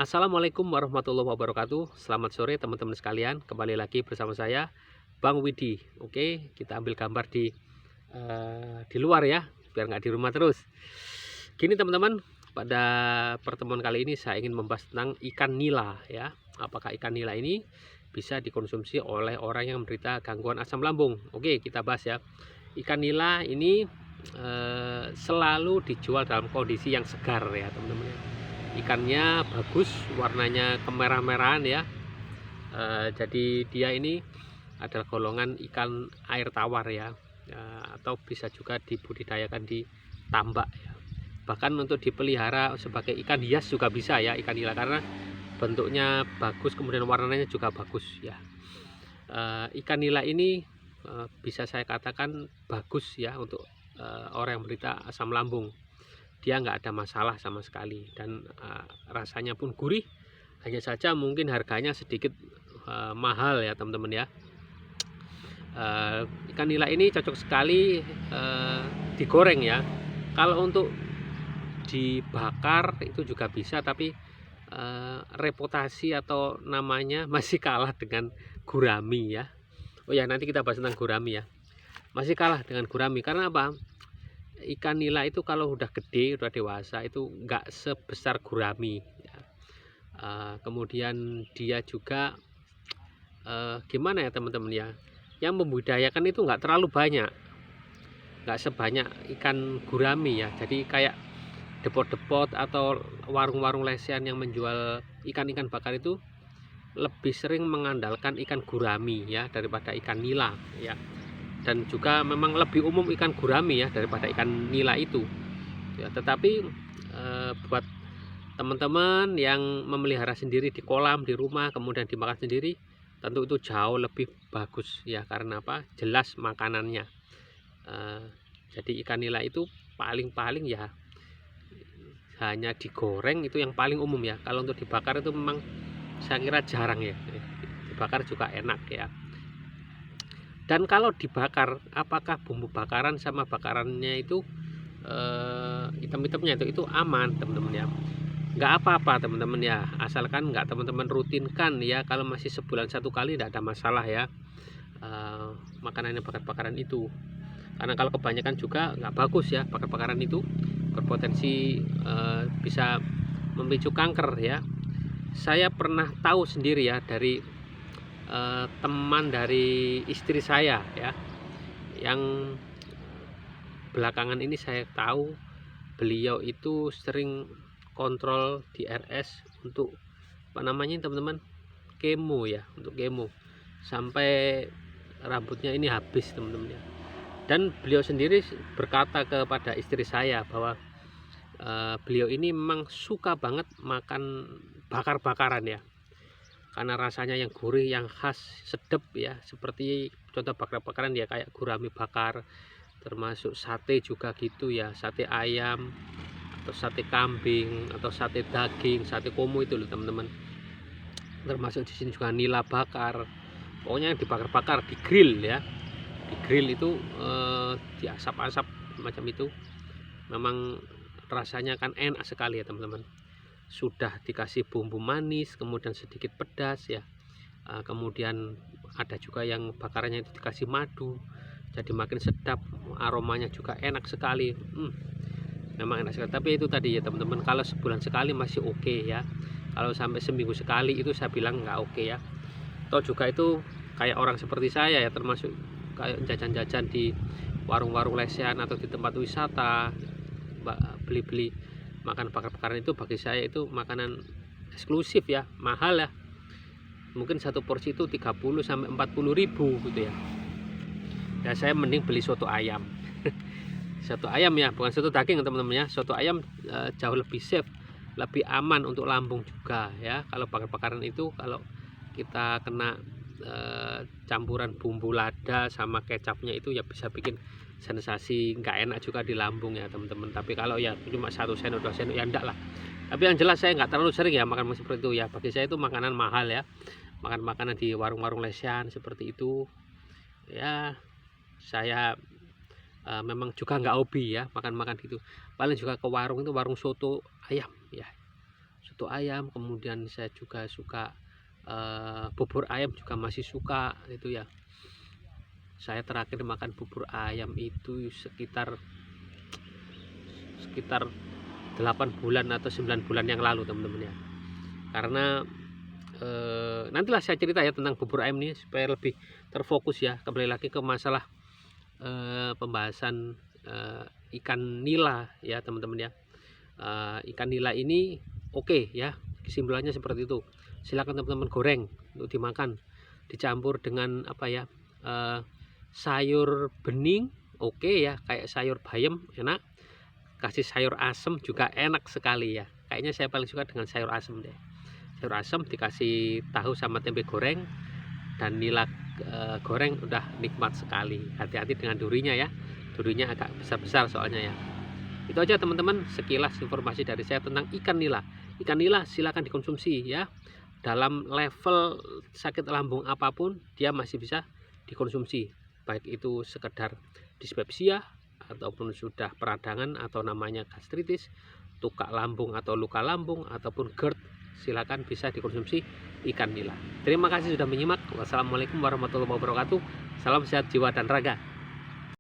Assalamualaikum warahmatullahi wabarakatuh. Selamat sore teman-teman sekalian. Kembali lagi bersama saya Bang Widi. Oke, kita ambil gambar di luar ya, biar nggak di rumah terus. Gini teman-teman, pada pertemuan kali ini saya ingin membahas tentang ikan nila ya. Apakah ikan nila ini bisa dikonsumsi oleh orang yang menderita gangguan asam lambung? Oke, kita bahas ya. Ikan nila ini selalu dijual dalam kondisi yang segar ya teman-teman. Ikannya bagus, warnanya kemerah-merahan ya. Jadi dia ini adalah golongan ikan air tawar ya, atau bisa juga dibudidayakan di tambak ya. Bahkan untuk dipelihara sebagai ikan hias juga bisa ya, ikan nila, karena bentuknya bagus, kemudian warnanya juga bagus ya. Ikan nila ini bisa saya katakan bagus ya untuk orang yang menderita asam lambung. Dia nggak ada masalah sama sekali, dan rasanya pun gurih. Hanya saja mungkin harganya sedikit mahal ya teman-teman ya. Ikan nila ini cocok sekali digoreng ya. Kalau untuk dibakar itu juga bisa, tapi reputasi atau namanya masih kalah dengan gurami ya. Oh ya, nanti kita bahas tentang gurami ya. Masih kalah dengan gurami karena apa? Ikan nila itu kalau udah gede, udah dewasa itu nggak sebesar gurami ya. Kemudian dia juga gimana ya teman-teman ya, yang membudidayakan itu nggak terlalu banyak, nggak sebanyak ikan gurami ya. Jadi kayak depot-depot atau warung-warung lesehan yang menjual ikan-ikan bakar itu lebih sering mengandalkan ikan gurami ya daripada ikan nila ya. Dan juga memang lebih umum ikan gurami ya daripada ikan nila itu ya. Tetapi buat teman-teman yang memelihara sendiri di kolam, di rumah, kemudian dimakan sendiri, tentu itu jauh lebih bagus ya. Karena apa? Jelas makanannya. Jadi ikan nila itu paling-paling ya hanya digoreng, itu yang paling umum ya. Kalau untuk dibakar itu memang saya kira jarang ya. Dibakar juga enak ya. Dan kalau dibakar, apakah bumbu bakaran sama bakarannya itu hitam-hitamnya itu aman teman-teman ya? Nggak apa-apa teman-teman ya, asalkan nggak teman-teman rutinkan ya. Kalau masih sebulan satu kali tidak ada masalah ya, makanan yang bakar-bakaran itu. Karena kalau kebanyakan juga nggak bagus ya, bakar-bakaran itu berpotensi bisa memicu kanker ya. Saya pernah tahu sendiri ya dari teman dari istri saya ya, yang belakangan ini saya tahu beliau itu sering kontrol di RS untuk apa namanya teman-teman, kemo ya, untuk kemo, sampai rambutnya ini habis teman-teman ya. Dan beliau sendiri berkata kepada istri saya bahwa beliau ini memang suka banget makan bakar-bakaran ya, karena rasanya yang gurih, yang khas, sedap ya. Seperti contoh bakar-bakaran ya, kayak gurami bakar, termasuk sate juga gitu ya, sate ayam atau sate kambing atau sate daging, sate komo itu loh teman-teman. Termasuk di sini juga nila bakar. Pokoknya yang dibakar-bakar, di grill ya, di grill itu diasap-asap macam itu, memang rasanya kan enak sekali ya teman-teman. Sudah dikasih bumbu manis, kemudian sedikit pedas ya, kemudian ada juga yang bakarannya itu dikasih madu, jadi makin sedap, aromanya juga enak sekali. Memang enak sekali. Tapi itu tadi ya teman-teman, kalau sebulan sekali masih oke ya. Kalau sampai seminggu sekali itu saya bilang nggak oke ya. Atau juga itu kayak orang seperti saya ya, termasuk kayak jajan-jajan di warung-warung lesehan atau di tempat wisata, beli-beli makan bakar-bakaran itu bagi saya itu makanan eksklusif ya, mahal ya. Mungkin satu porsi itu 30 sampai 40 ribu gitu ya. Dan saya mending beli soto ayam. Soto ayam ya, bukan soto daging teman-teman ya. Soto ayam jauh lebih safe, lebih aman untuk lambung juga ya. Kalau bakar-bakaran itu kalau kita kena campuran bumbu lada sama kecapnya itu ya bisa bikin sensasi nggak enak juga di lambung ya teman-teman. Tapi kalau ya cuma 1 sendok 2 sendok ya enggak lah. Tapi yang jelas saya nggak terlalu sering ya makan seperti itu ya. Bagi saya itu makanan mahal ya, makan makanan di warung-warung lesehan seperti itu ya. Saya memang juga nggak hobi ya makan-makan gitu. Paling juga ke warung itu, warung soto ayam ya, soto ayam, kemudian saya juga suka bubur ayam juga masih suka itu ya. Saya terakhir makan bubur ayam itu sekitar 8 bulan atau 9 bulan yang lalu teman-teman ya. Karena nantilah saya cerita ya tentang bubur ayam ini supaya lebih terfokus ya. Kembali lagi ke masalah pembahasan ikan nila ya teman-teman ya. Ikan nila ini oke ya, kesimpulannya seperti itu. Silakan teman-teman goreng untuk dimakan, dicampur dengan apa ya, sayur bening oke ya, kayak sayur bayam enak, kasih sayur asem juga enak sekali ya. Kayaknya saya paling suka dengan sayur asem deh. Sayur asem dikasih tahu sama tempe goreng dan nila goreng udah nikmat sekali. Hati-hati dengan durinya ya, durinya agak besar-besar soalnya ya. Itu aja teman-teman, sekilas informasi dari saya tentang ikan nila. Ikan nila silakan dikonsumsi ya. Dalam level sakit lambung apapun dia masih bisa dikonsumsi, baik itu sekedar dispepsia ataupun sudah peradangan atau namanya gastritis, tukak lambung atau luka lambung ataupun GERD, silakan bisa dikonsumsi ikan nila. Terima kasih sudah menyimak. Wassalamualaikum warahmatullahi wabarakatuh. Salam sehat jiwa dan raga.